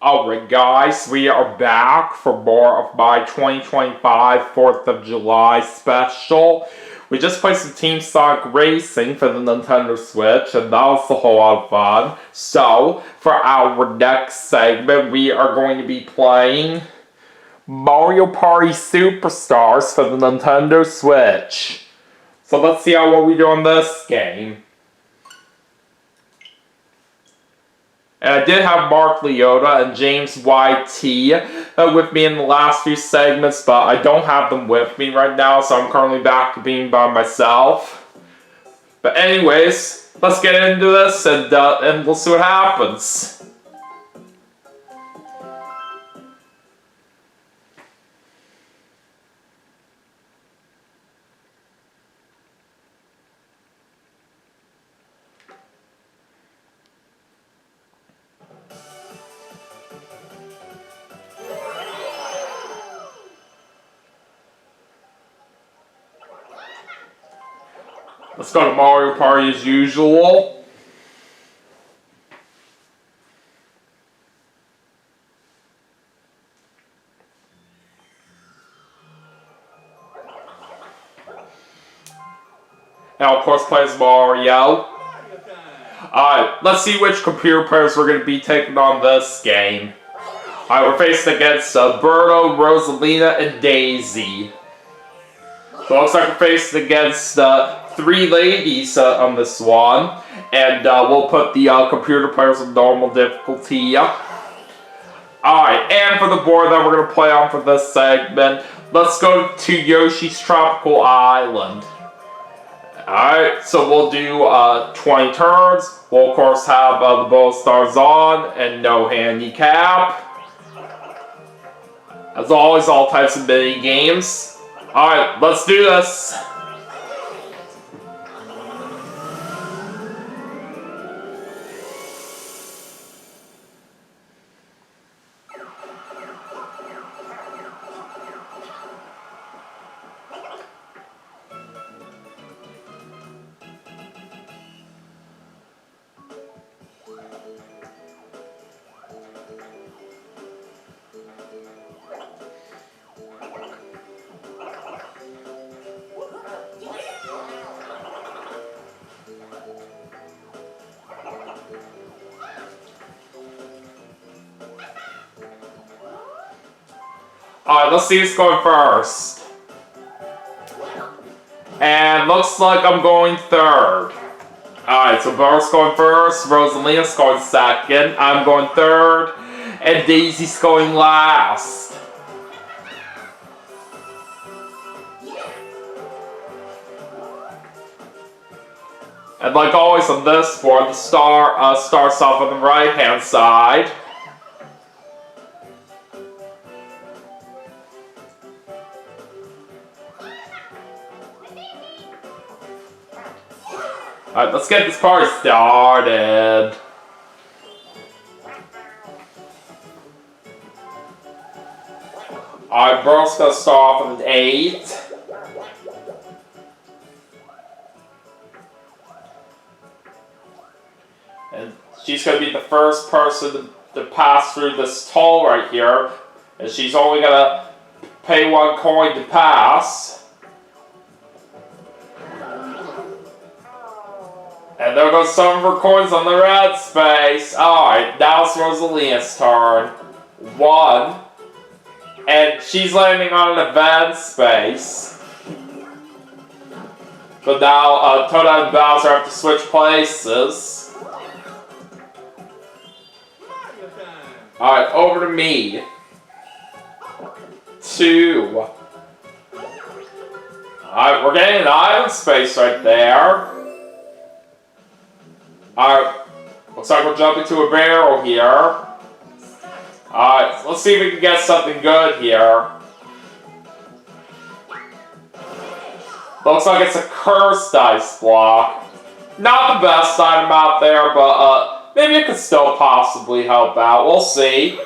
Alright guys, we are back for more of my 2025 4th of July special. We just played some Team Sonic Racing for the Nintendo Switch, and that was a whole lot of fun. So, for our next segment, we are going to be playing Mario Party Superstars for the Nintendo Switch. So let's see how well we do on this game. And I did have Mark Leota and James YT with me in the last few segments, but I don't have them with me right now, so I'm currently back to being by myself. But anyways, let's get into this and we'll see what happens. Let's go to Mario Party as usual. And of course plays Mario. Alright, let's see which computer players we're going to be taking on this game. Alright, we're facing against Birdo, Rosalina, and Daisy. So it looks like we're facing against three ladies on this one. And we'll put the computer players on normal difficulty. Alright, and for the board that we're going to play on for this segment, let's go to Yoshi's Tropical Island. Alright, so we'll do 20 turns. We'll of course have the bow stars on and no handicap. As always, all types of mini games. Alright, let's do this. Alright, let's see who's going first. And looks like I'm going third. Alright, so Burke's going first, Rosalina's going second, I'm going third, and Daisy's going last. And like always on this board, the star starts off on the right hand side. Alright, let's get this party started. Alright, Burke's gonna start off with an 8. And she's gonna be the first person to pass through this toll right here. And she's only gonna pay 1 coin to pass. And there goes some of her coins on the red space. Alright, now it's Rosalina's turn. 1. And she's landing on an event space. So now Toadette and Bowser have to switch places. Alright, over to me. 2. Alright, we're getting an island space right there. Alright, looks like we're jumping to a barrel here. Alright, let's see if we can get something good here. Looks like it's a cursed ice block. Not the best item out there, but maybe it could still possibly help out. We'll see.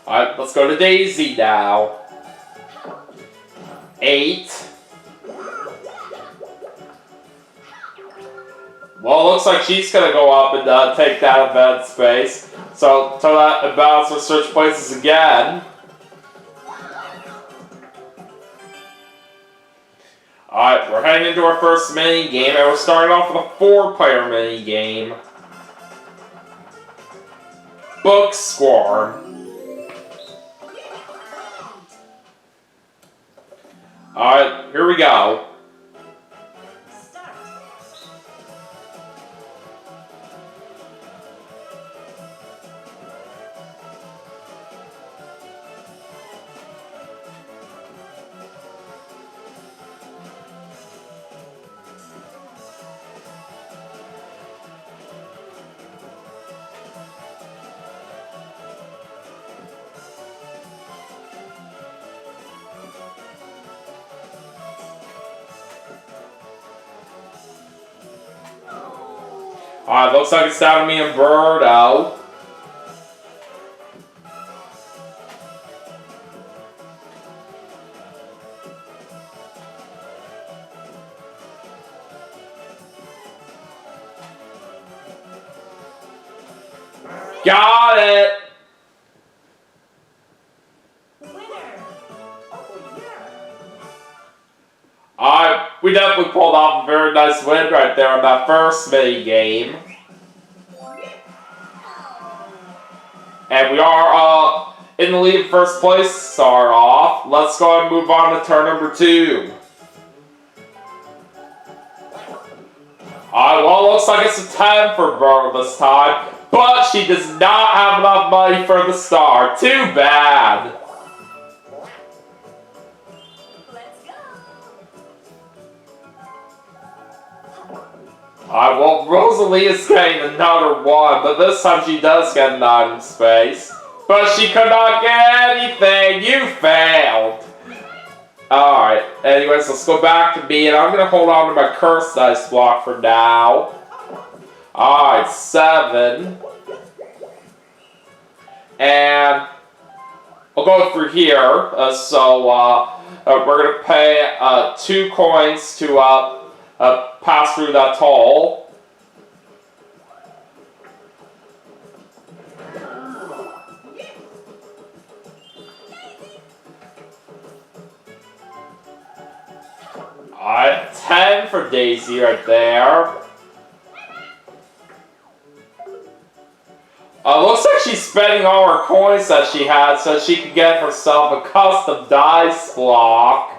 Alright, let's go to Daisy now. 8. Well, it looks like she's gonna go up and take that event space. So, that and balance will switch places again. Alright, we're heading into our first mini game, and we're starting off with a 4-player mini game. Book Swarm. Alright, here we go. Alright, looks like it's down to me and Birdo. Got it! Alright, we definitely pulled off a very nice win right there on that first mini game. And we are in the lead first place, start off. Let's go and move on to turn number 2. Alright, well, it looks like it's a 10 for Birdo this time, but she does not have enough money for the star. Too bad. Alright, well, Rosalie is getting another 1, but this time she does get an item space. But she could not get anything! You failed! Alright, anyways, let's go back to me, and I'm gonna hold on to my cursed dice block for now. Alright, 7. And I'll go through here. We're gonna pay 2 coins to pass through that hole. Alright, 10 for Daisy right there. Looks like she's spending all her coins that she had so she can get herself a custom dice block.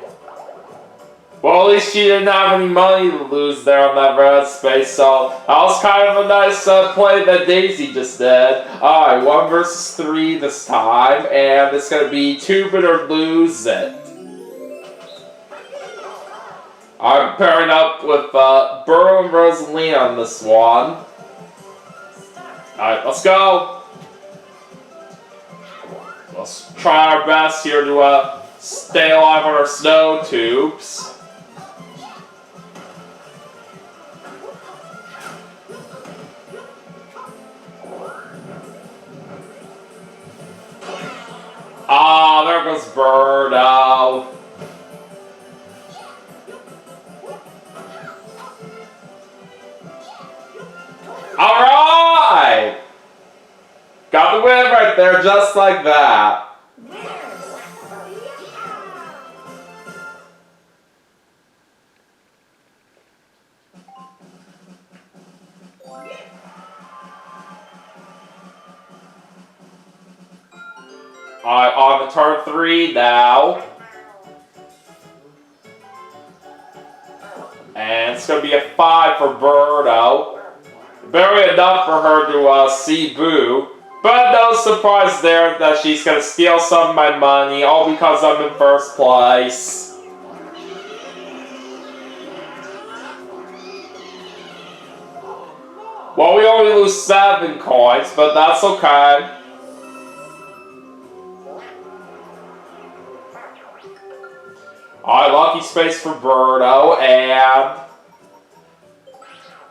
Well, at least she didn't have any money to lose there on that red space, so that was kind of a nice play that Daisy just did. Alright, 1 versus 3 this time, and it's going to be 2-bit or lose it. I'm pairing up with Birdo and Rosalina on this one. Alright, let's go. Let's try our best here to stay alive on our snow tubes. Ah, there goes Birdo. Alright! Got the win right there, just like that. Alright, on to turn 3 now. And it's going to be a 5 for Birdo. Barely enough for her to see Boo. But no surprise there that she's going to steal some of my money, all because I'm in first place. Well, we only lose 7 coins, but that's okay. Alright, lucky space for Birdo, and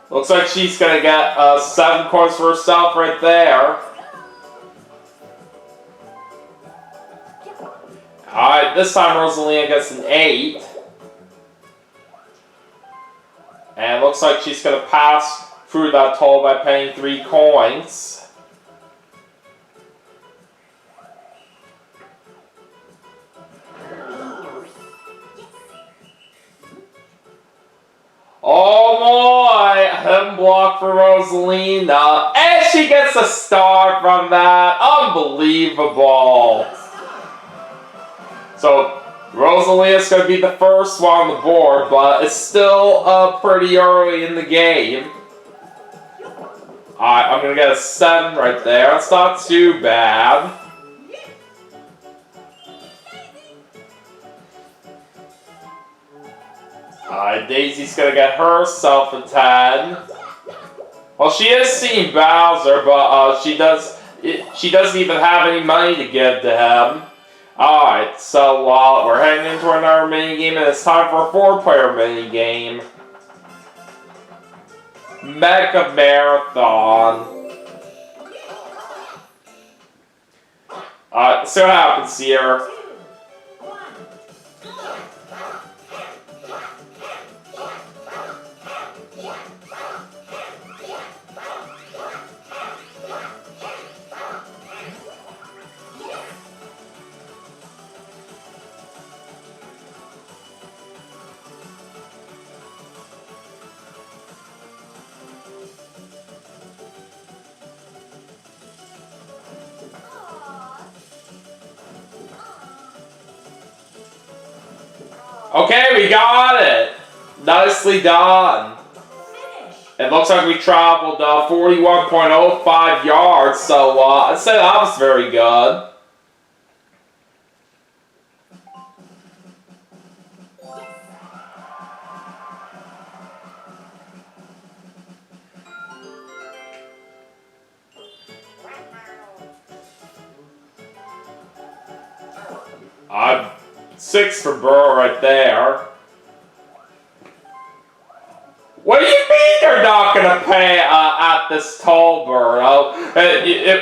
looks like she's gonna get 7 coins for herself right there. Alright, this time Rosalina gets an 8. And looks like she's gonna pass through that toll by paying 3 coins. Oh boy! Him block for Rosalina. And she gets a star from that. Unbelievable. So, Rosalina's going to be the first one on the board, but it's still pretty early in the game. Alright, I'm going to get a 7 right there. It's not too bad. Alright, Daisy's going to get herself a 10. Well, she is seeing Bowser, but she doesn't even have any money to give to him. Alright, so we're heading into another minigame, and it's time for a 4-player minigame. Mega Marathon. Alright, let's see what happens here. Okay, we got it! Nicely done. It looks like we traveled 41.05 yards, so I'd say that was very good. I'm 6 for Burrow right there. What do you mean you're not going to pay at this toll, Burrow?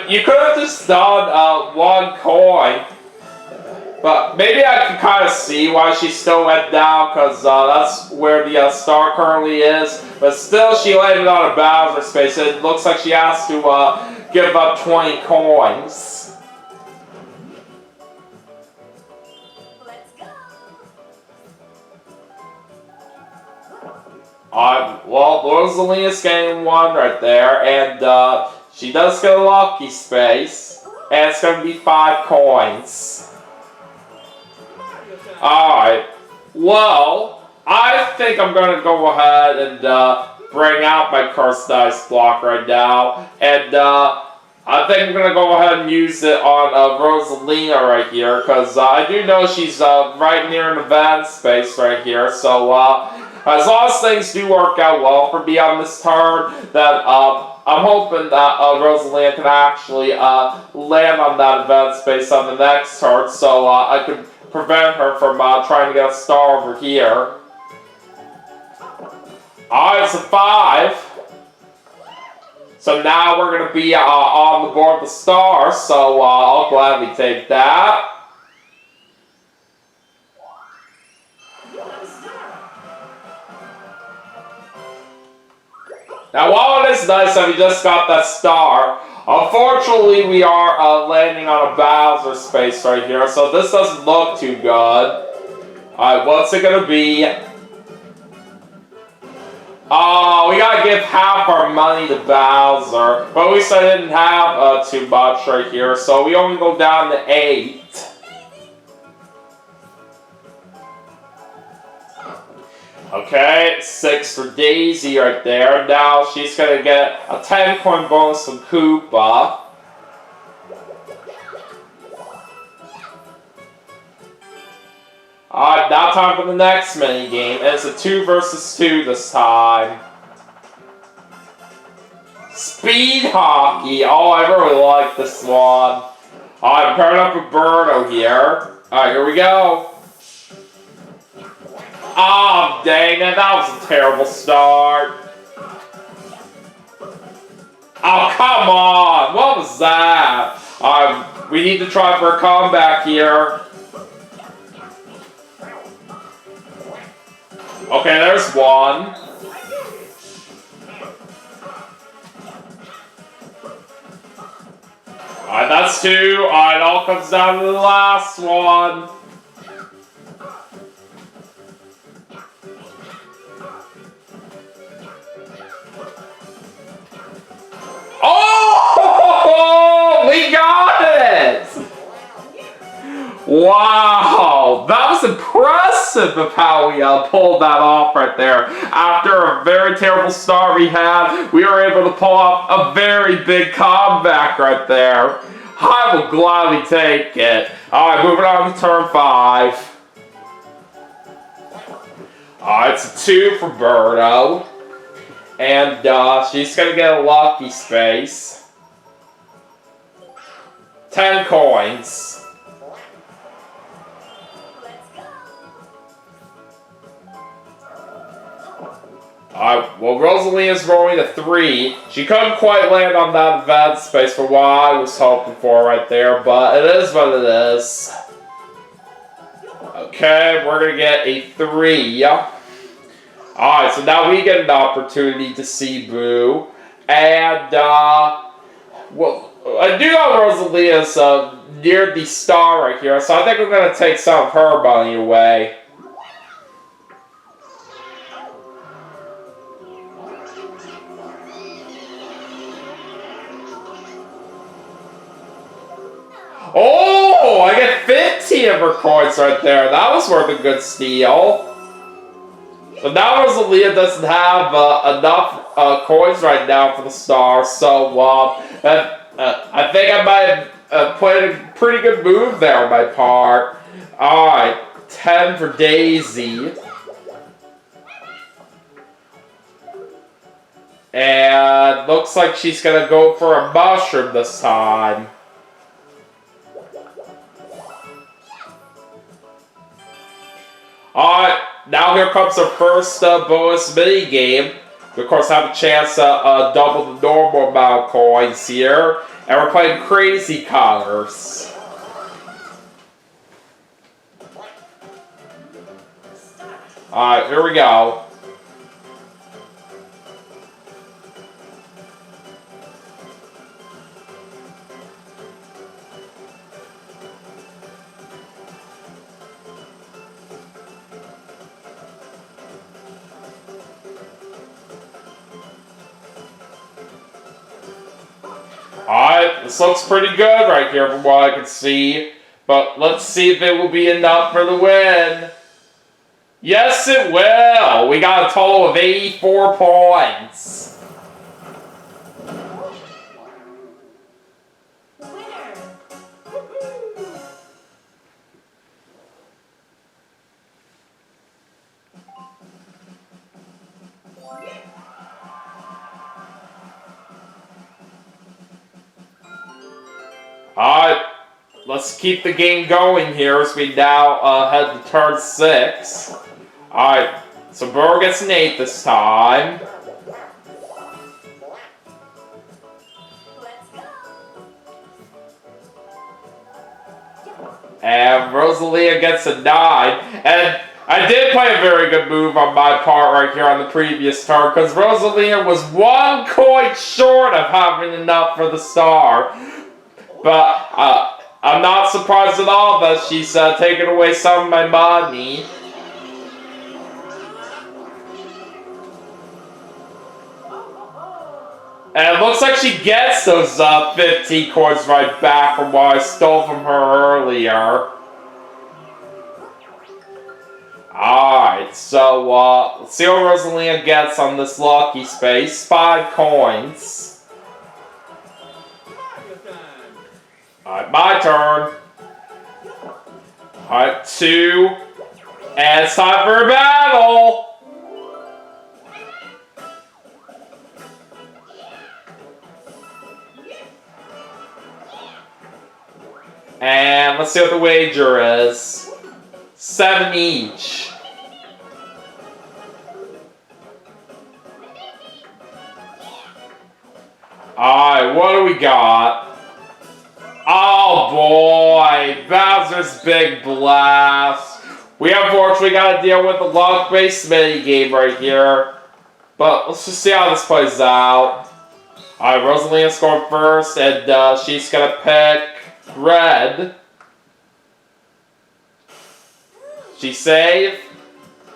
You could have just done 1 coin. But maybe I can kind of see why she still went down, because that's where the star currently is. But still, she landed on a Bowser space. It looks like she has to give up 20 coins. Well, Rosalina's getting 1 right there, and she does get a lucky space, and it's going to be 5 coins. Alright, well, I think I'm going to go ahead and bring out my cursed dice block right now, and I think I'm going to go ahead and use it on Rosalina right here, because I do know she's right near an event space right here, so as long as things do work out well for me on this turn, then I'm hoping that Rosalina can actually land on that event space on the next turn, so I could prevent her from trying to get a star over here. Alright, it's a 5. So now we're going to be on the board with the stars, so I'll gladly take that. Now, while it is nice that we just got that star, unfortunately we are landing on a Bowser space right here, so this doesn't look too good. Alright, what's it gonna be? Oh, we gotta give half our money to Bowser, but at least I didn't have too much right here, so we only go down to 8. Okay, 6 for Daisy right there. Now she's going to get a 10-coin bonus from Koopa. Alright, now time for the next minigame. And it's a 2 versus 2 this time. Speed hockey. Oh, I really like this one. Alright, I'm pairing up with Birdo here. Alright, here we go. Oh, dang it, that was a terrible start. Oh, come on, what was that? We need to try for a comeback here. Okay, there's 1. That's 2. Alright, it all comes down to the last one. Oh! We got it! Wow! That was impressive of how we pulled that off right there. After a very terrible start we had, we were able to pull off a very big comeback right there. I will gladly take it. Alright, moving on to turn 5. Alright, it's a 2 for Birdo. And she's gonna get a lucky space. 10 coins. Well, Rosalina's rolling a 3. She couldn't quite land on that event space for what I was hoping for right there, but it is what it is. Okay, we're gonna get a 3. Alright, so now we get an opportunity to see Boo. And, well, I do know Rosalina's near the star right here, so I think we're gonna take some of her money away. Oh, I get 15 of her coins right there. That was worth a good steal. So now Rosalina doesn't have enough coins right now for the star, so I think I might have played a pretty good move there on my part. Alright, 10 for Daisy. And looks like she's gonna go for a mushroom this time. Alright, now here comes our first bonus mini game. We of course have a chance to double the normal amount of coins here. And we're playing Crazy Colors. Alright, here we go. Alright, this looks pretty good right here from what I can see. But let's see if it will be enough for the win. Yes, it will! We got a total of 84 points. Alright, let's keep the game going here as we now head to turn 6. Alright, so Burrow gets an 8 this time. And Rosalina gets a 9. And I did play a very good move on my part right here on the previous turn, because Rosalina was 1 coin short of having enough for the star. But I'm not surprised at all that she's taking away some of my money. And it looks like she gets those 15 coins right back from what I stole from her earlier. Alright, so let's see what Rosalina gets on this lucky space. 5 coins. Alright, my turn. Alright, 2. And it's time for a battle! And let's see what the wager is. 7 each. Alright, what do we got? Oh boy, Bowser's Big Blast. We unfortunately got to deal with the luck-based mini game right here. But let's just see how this plays out. Alright, Rosalina's going first, and she's gonna pick red. She's safe.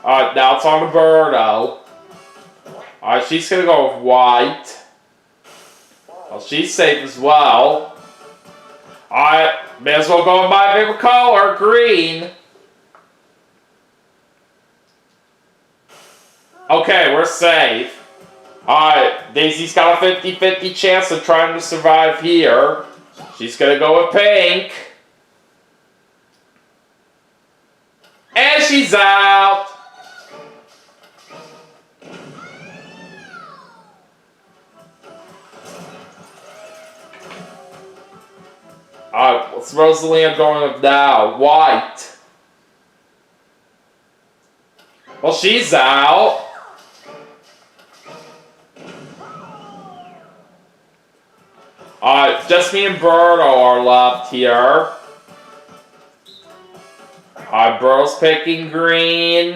Alright, now it's on to Birdo. Alright, she's gonna go with white. Well, she's safe as well. Alright, may as well go with my favorite color, green. Okay, we're safe. Alright, Daisy's got a 50-50 chance of trying to survive here. She's gonna go with pink. And she's out! Alright, what's Rosalina going with now? White. Well, she's out. Alright, just me and Birdo are left here. Alright, Birdo's picking green.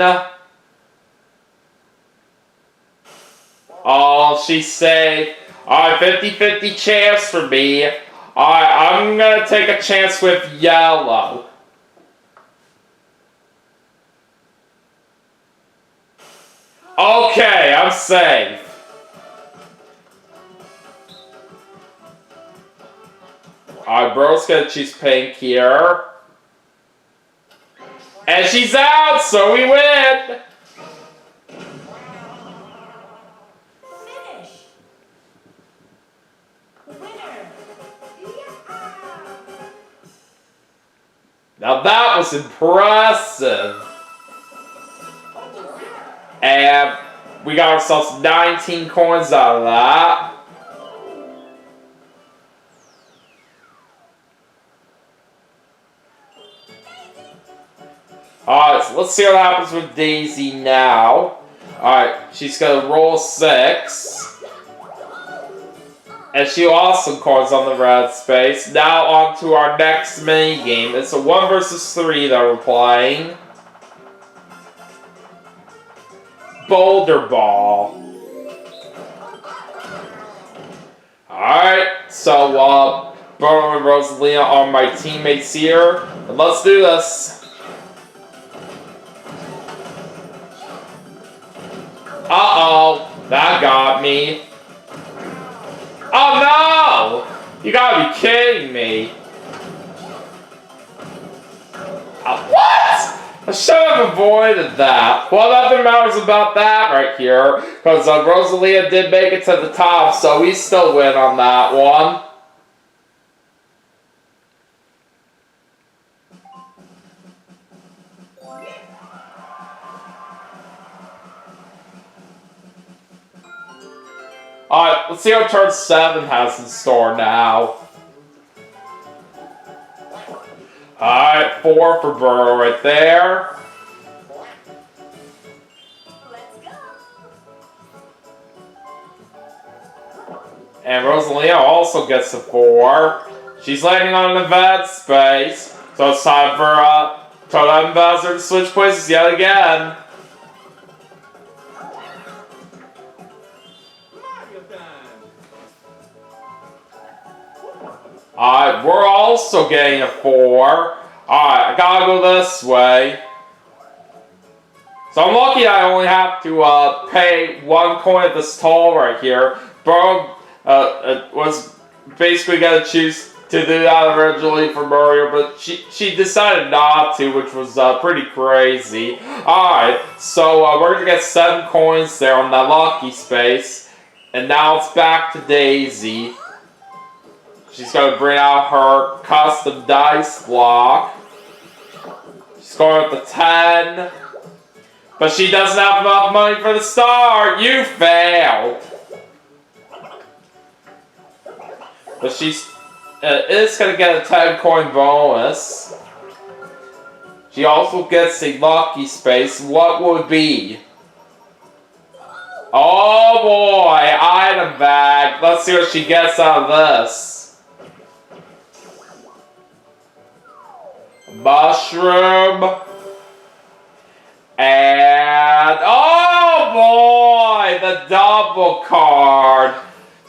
Oh, she's safe. Alright, 50-50 chance for me. Alright, I'm gonna take a chance with yellow. Okay, I'm safe. Alright, Birdo's gonna choose pink here. And she's out, so we win! Finish! Winner! Yeah! Now that was impressive. And we got ourselves 19 coins out of that. Alright, so let's see what happens with Daisy now. Alright, she's gonna roll 6. And she lost some coins on the red space. Now on to our next mini game. It's a 1 versus 3 that we're playing. Boulder Ball. Alright, so Birdo and Rosalina are my teammates here. And let's do this. Uh-oh, that got me. Oh no! You gotta be kidding me. What? I should have avoided that. Well, nothing matters about that right here, because Rosalina did make it to the top, so we still win on that one. Alright, let's see what turn 7 has in store now. Alright, 4 for Birdo right there. Let's go! And Rosalina also gets a 4. She's landing on an event space. So it's time for Toadette and Bowser to switch places yet again. Alright, we're also getting a 4. Alright, I gotta go this way. So I'm lucky I only have to pay 1 coin at this toll right here. Birdo was basically gonna choose to do that originally for Mario, but she decided not to, which was pretty crazy. Alright, so we're gonna get 7 coins there on that lucky space. And now it's back to Daisy. She's going to bring out her custom dice block. She's going with the 10. But she doesn't have enough money for the star. You failed. But she is going to get a 10 coin bonus. She also gets a lucky space. What will it be? Oh boy, item bag. Let's see what she gets out of this. Mushroom. And oh boy, the double card.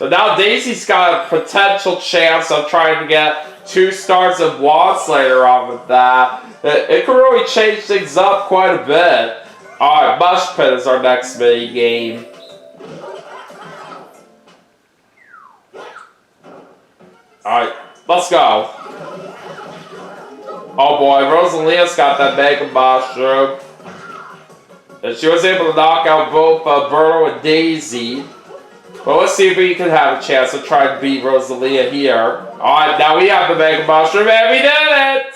So now Daisy's got a potential chance of trying to get 2 stars and once later on with that. It could really change things up quite a bit. Alright, Mush Pit is our next mini game. Alright, let's go. Oh boy, Rosalina's got that Mega Mushroom. And she was able to knock out both Birdo and Daisy. But let's see if we can have a chance to try and beat Rosalina here. Alright, now we have the Mega Mushroom and we did it!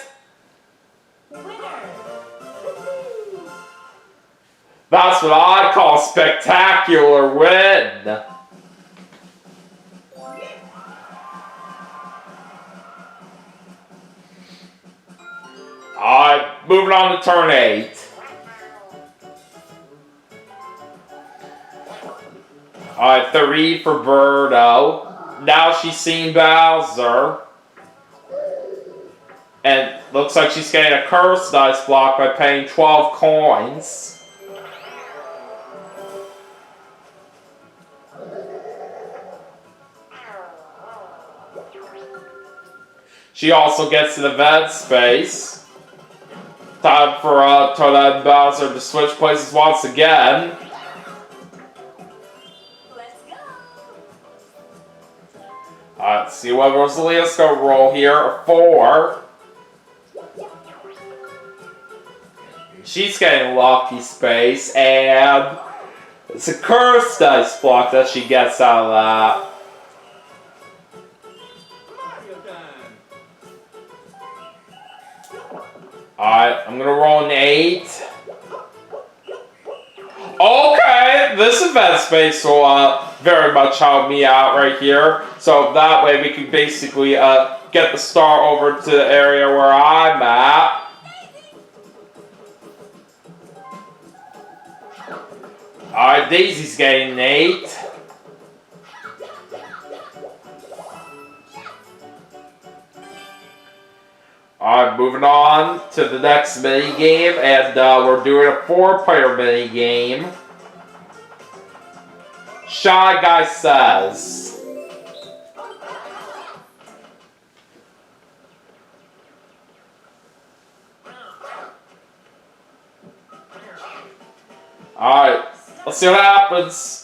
That's what I call spectacular win! Alright, moving on to turn 8. Alright, 3 for Birdo. Now she's seen Bowser. And looks like she's getting a Curse Dice block by paying 12 coins. She also gets an event space. Time for Toadette and Bowser to switch places once again. Let's see what Rosalina's gonna roll here. A 4. She's getting a lucky space, and it's a Curse Dice block that she gets out of that. Alright, I'm gonna roll an 8. Okay, this event space will very much help me out right here. So that way we can basically get the star over to the area where I'm at. Alright, Daisy's getting an 8. Alright, moving on to the next mini game, and we're doing a 4-player mini game. Shy Guy Says. Alright, let's see what happens.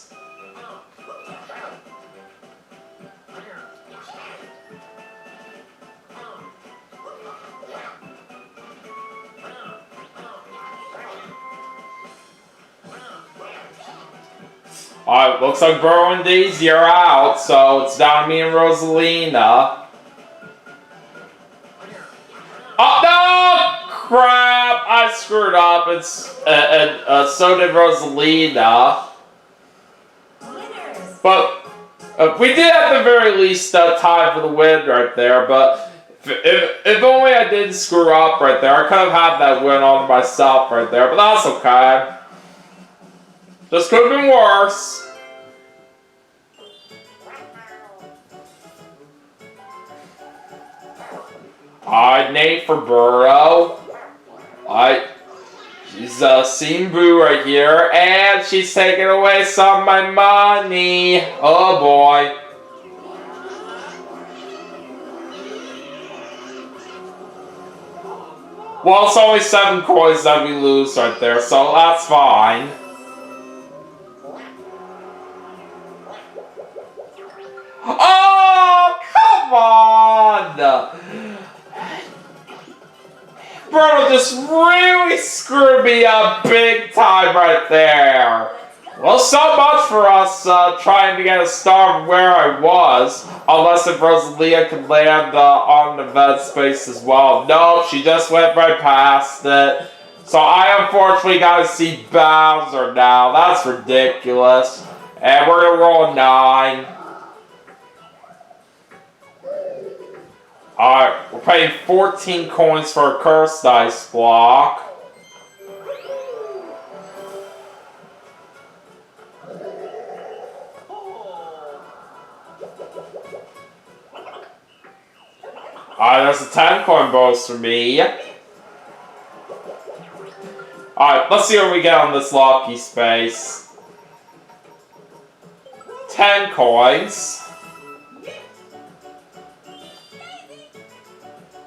Alright, looks like Birdo and Daisy are out, so it's down to me and Rosalina. Oh no! Crap! I screwed up, and so did Rosalina. But we did at the very least tie for the win right there, but if only I didn't screw up right there, I could have had that win on myself right there, but that's okay. This could have been worse. Alright, Nate for Birdo. Alright, she's seen Boo right here, and she's taking away some of my money. Oh boy. Well, it's only 7 coins that we lose right there, so that's fine. Oh, come on! Birdo just really screwed me up big time right there. Well, so much for us trying to get a star from where I was. Unless if Rosalina could land on the event space as well. Nope, she just went right past it. So I unfortunately gotta see Bowser now. That's ridiculous. And we're gonna roll a 9. Alright, we're paying 14 coins for a Curse Dice block. Alright, there's a 10 coin bonus for me. Alright, let's see what we get on this lucky space. 10 coins.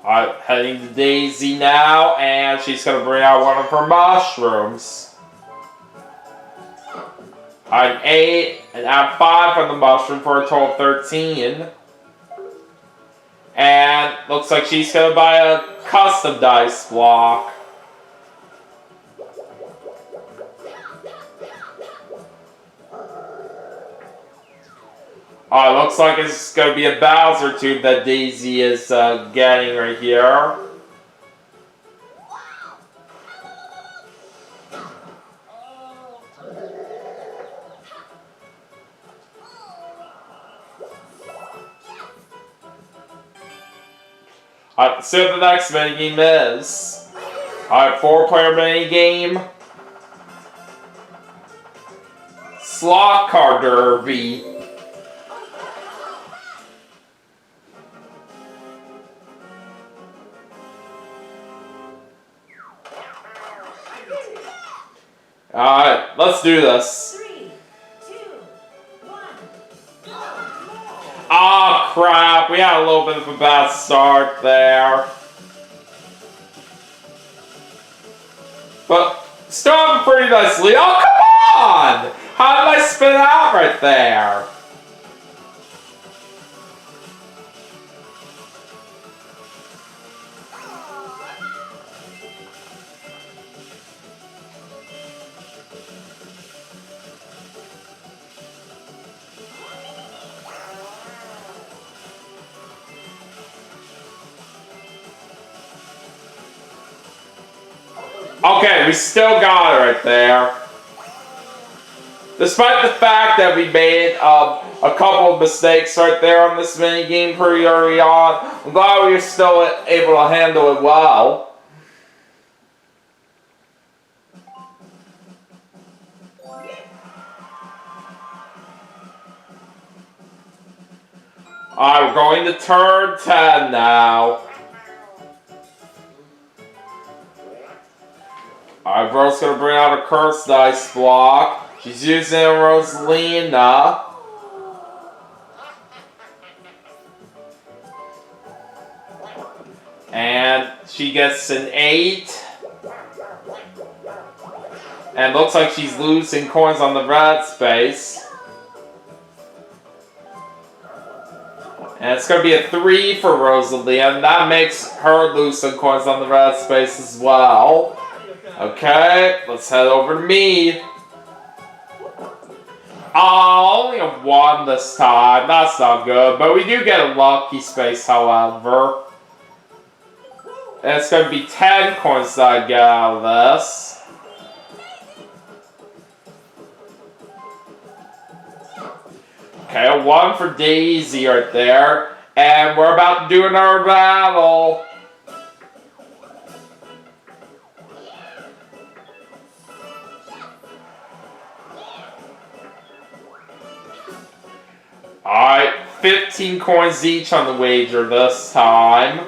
Alright, heading to Daisy now, and she's gonna bring out one of her mushrooms. Alright, 8, and add 5 from the mushroom for a total of 13. And looks like she's gonna buy a custom dice block. Looks like it's going to be a Bowser tube that Daisy is getting right here. Alright, see what the next minigame is. Alright, 4-player minigame. Slot Car Derby. Alright, let's do this. 3, 2, 1. Ah, crap. We had a little bit of a bad start there. But started pretty nicely. Oh, come on! How did I spin out right there? Okay, we still got it right there. Despite the fact that we made a couple of mistakes right there on this minigame pretty early on, I'm glad we were still able to handle it well. Alright, we're going to turn 10 now. Alright, bro's gonna bring out a curse dice block. She's using Rosalina. And she gets an 8. And looks like she's losing coins on the red space. And it's gonna be a 3 for Rosalina, and that makes her lose some coins on the red space as well. Okay, let's head over to me. Only a 1 this time. That's not good, but we do get a lucky space, however. And it's going to be 10 coins that I get out of this. Okay, a 1 for Daisy right there. And we're about to do another battle. Alright, 15 coins each on the wager this time.